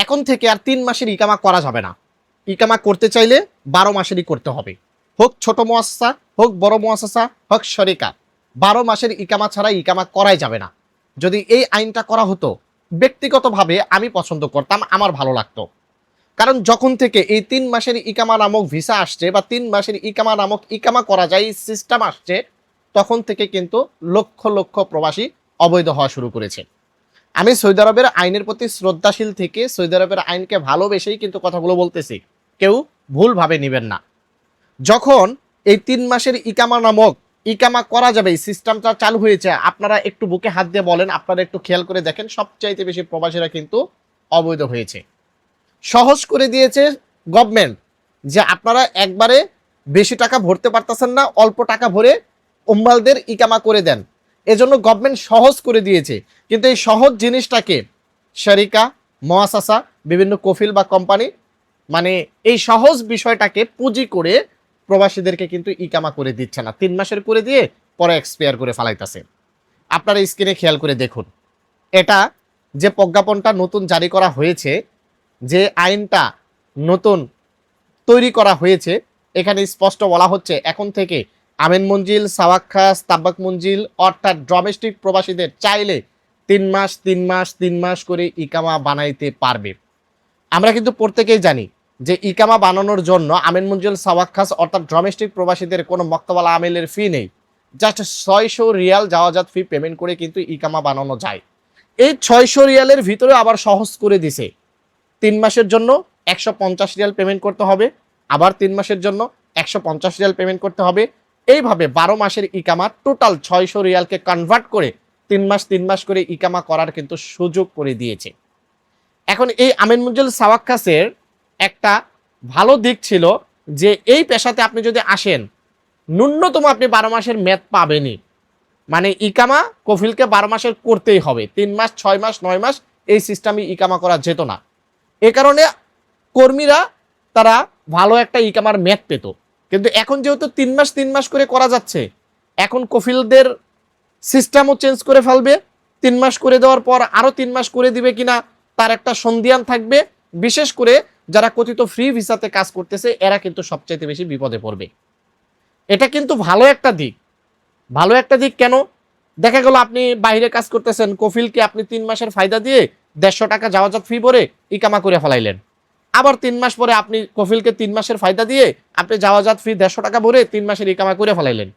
এখন থেকে আর 3 মাসের ইকামা করা যাবে না। ইকামা করতে চাইলে 12 মাসেরই করতে হবে, হোক ছোট মুআসসাসা, হোক বড় মুআসসাসা, হোক শরিকা। 12 মাসের ইকামা ছাড়া ইকামা করাই যাবে না। যদি এই আইনটা করা হতো, ব্যক্তিগতভাবে আমি পছন্দ করতাম, আমার ভালো লাগতো। কারণ যখন থেকে এই 3 মাসের ইকামা নামক ভিসা আসছে বা 3 মাসের ইকামা নামক ইকামা করা যায় সিস্টেম আসছে, তখন থেকে কিন্তু লক্ষ লক্ষ প্রবাসী অবৈধ হওয়া শুরু করেছে। আমি সৌদি আরবের আইনের প্রতি শ্রদ্ধাশীল থেকে সৌদি আরবের আইনকে ভালোবেসেই কিন্তু কথাগুলো বলতেছি, কেউ ভুলভাবে নেবেন না। যখন এই 3 মাসের ইকামা নামক ইকামা করা যাবে এই সিস্টেমটা চালু হয়েছে, আপনারা একটু বুকে হাত দিয়ে বলেন, আপনারা একটু খেয়াল করে দেখেন, সবচাইতে বেশি প্রবাসীরা কিন্তু অবৈধ হয়েছে। সহজ করে দিয়েছে গভর্নমেন্ট যে আপনারা একবারে বেশি টাকা ভরতে পারতেছেন না, অল্প টাকা ভরে উম্মালদের ইকামা করে দেন। এজন্য গভর্নমেন্ট সহজ করে দিয়েছে। কিন্তু এই সহজ জিনিসটাকে শরিকা, মুআসসাসা, বিভিন্ন কফিল বা কোম্পানি মানে এই সহজ বিষয়টাকে পুঁজি করে প্রবাসীদেরকে কিন্তু ইকামা করে দিচ্ছে না, 3 মাসের করে দিয়ে পরে এক্সপায়ার করে ফেলাইতেছে। আপনারা স্ক্রিনে খেয়াল করে দেখুন, এটা যে প্রজ্ঞাপনটা নতুন জারি করা হয়েছে, যে আইনটা নতুন তৈরি করা হয়েছে, এখানে স্পষ্ট বলা হচ্ছে এখন থেকে আমিন মঞ্জিল, সাওয়াক্খাস, তাব্বাক মঞ্জিল অর্থাৎ ডোমেস্টিক প্রবাসীদের চাইলে 3 মাস 3 মাস 3 মাস করে ইকামা বানাইতে পারবে। আমরা কিন্তু প্রত্যেকেই জানি যে ইকামা বানানোর জন্য আমিন মঞ্জিল, সাওয়াক্খাস অর্থাৎ ডোমেস্টিক প্রবাসীদের কোনো মক্তবালা আমেলের ফি নেই, জাস্ট 600 রিয়াল জাওয়াজাত ফি পেমেন্ট করে কিন্তু ইকামা বানানো যায়। এই 600 রিয়ালের ভিতরে আবার সহজ করে দিছে, 3 মাসের জন্য 150 রিয়াল পেমেন্ট করতে হবে, আবার 3 মাসের জন্য 150 রিয়াল পেমেন্ট করতে হবে। এইভাবে 12 মাসের ইকামা টোটাল 600 রিয়ালকে কনভার্ট করে 3 মাস করে ইকামা করার কিন্তু সুযোগ করে দিয়েছে। এখন এই আমিন মঞ্জিল সাওয়াক্খাসের একটা ভালো দিক ছিল যে এই পেশাতে আপনি যদি আসেন, ন্যূনতম আপনি 12 মাসের মেয়াদ পাবেনই। মানে ইকামা কফিলকে 12 মাসের করতেই হবে, 3 মাস 6 মাস 9 মাস এই সিস্টেমে ইকামা করা যেত না। এ কারণে কর্মীরা তারা ভালো একটা ইকামার মেয়াদ পেত। কিন্তু এখন যেহেতু 3 মাস করে করা যাচ্ছে, এখন কফিলদের সিস্টেমও চেঞ্জ করে ফেলবে। 3 মাস করে দেওয়ার পর আরও 3 মাস করে দিবে কিনা তার একটা সন্দিহান থাকবে। বিশেষ করে যারা কথিত ফ্রি ভিসাতে কাজ করতেছে, এরা কিন্তু সবচাইতে বেশি বিপদে পড়বে। এটা কিন্তু ভালো একটা দিক। ভালো একটা দিক কেন? দেখা গেল আপনি বাইরে কাজ করতেছেন, কফিলকে আপনি 3 মাসের ফায়দা দিয়ে 150 টাকা জাওয়াজাত ফি ভরে ইকামা করে ফেলাইলেন। আবার 3 মাস পরে আপনি কফিলকে 3 মাসের ফায়দা দিয়ে আপনি জাওয়াজাত ফি 150 টাকা ভরে 3 মাসের ইকামা করে ফেলাইলেন।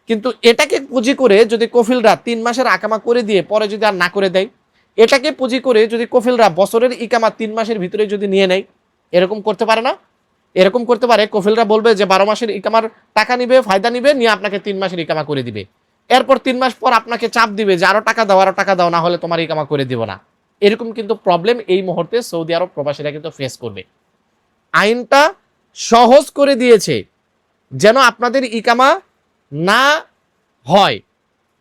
কিন্তু এটাকে পুঁজি করে যদি কফিলরা 3 মাসের আকামা করে দিয়ে পরে যদি আর না করে দেয়, এটাকে পুঁজি করে যদি কফিলরা বছরের ইকামা 3 মাসের ভিতরে যদি নিয়ে নেয়, এরকম করতে পারে না? এরকম করতে পারে, কফিলরা বলবে যে 12 মাসের ইকামার টাকা নিবে, ফায়দা নিবে, নিয়ে আপনাকে 3 মাসের ইকামা করে দিবে। এরপর 3 মাস পর আপনাকে চাপ দিবে যে আরো টাকা দাও, না হলে তোমার ইকামা করে দিব না। এরকম কিন্তু প্রবলেম এই মুহূর্তে সৌদি আরব প্রবাসীরা কিন্তু ফেস করবে। আইনটা সহজ করে দিয়েছে যেন আপনাদের ইকামা না হয়,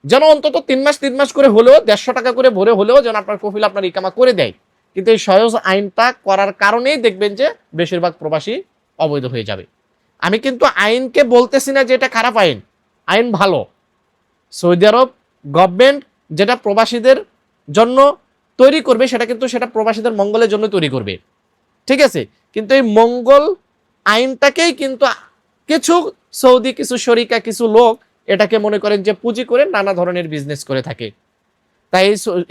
যেন অন্তত 3 মাস করে হলেও 150 টাকা করে ভরে হলেও যেন আপনার কফিল আপনার ইকামা করে দেয়। কিন্তু এই সহজ আইনটা করার কারণেই দেখবেন যে বেশিরভাগ প্রবাসী অবৈধ হয়ে যাবে। আমি কিন্তু আইনকে বলতেছি না যে এটা খারাপ আইন, আইন ভালো। সৌদি আরব গভর্নমেন্ট যেটা প্রবাসীদের জন্য তৈরি করবে সেটা প্রবাসীদের মঙ্গলের জন্য তৈরি করবে, ঠিক আছে? কিন্তু এই মঙ্গল আইনটাকেই কিন্তু কিছু সৌদি, কিছু শরিকা, কিছু লোক এটাকে মনে করেন যে পুঁজি করে নানা ধরনের বিজনেস করে থাকে। তাই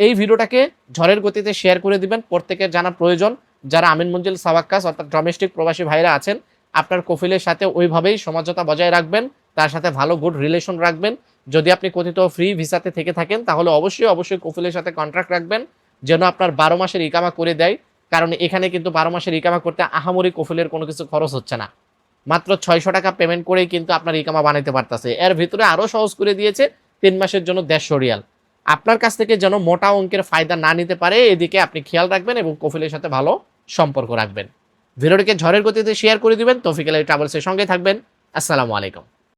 এই ভিডিওটাকে ঝড়ের গতিতে শেয়ার করে দিবেন, প্রত্যেকের জানা প্রয়োজন। যারা আমিন মঞ্জিল, সাওয়াক্খাস অর্থাৎ ডোমেস্টিক প্রবাসী ভাইরা আছেন, আপনার কফিলের সাথে ওইভাবেই সমঝোতা বজায় রাখবেন, তার সাথে ভালো গুড রিলেশন রাখবেন। যদি আপনি কথিত ফ্রি ভিসাতে থেকে থাকেন, তাহলে অবশ্যই কফিলের সাথে কন্ট্রাক্ট রাখবেন যেন আপনার 12 মাসের ইকামা করে দেয়। কারণ এখানে কিন্তু 12 মাসের ইকামা করতে আহামরি কফিলের কোনো কিছু খরচ হচ্ছে না, মাত্র 600 টাকা পেমেন্ট করেই কিন্তু আপনার ইকামা বানাইতে পারতেছে। এর ভিতরে আরও সহজ করে দিয়েছে 3 মাসের জন্য 150 রিয়াল। আপনার কাছ থেকে যেন মোটা অঙ্কের ফায়দা না নিতে পারে, এদিকে আপনি খেয়াল রাখবেন এবং কফিলের সাথে ভালো সম্পর্ক রাখবেন। ভিডিওটিকে ঝড়ের গতিতে শেয়ার করে দিবেন। তৌফিক আলী ট্রাভেলসের সঙ্গে থাকবেন। আসসালামু আলাইকুম।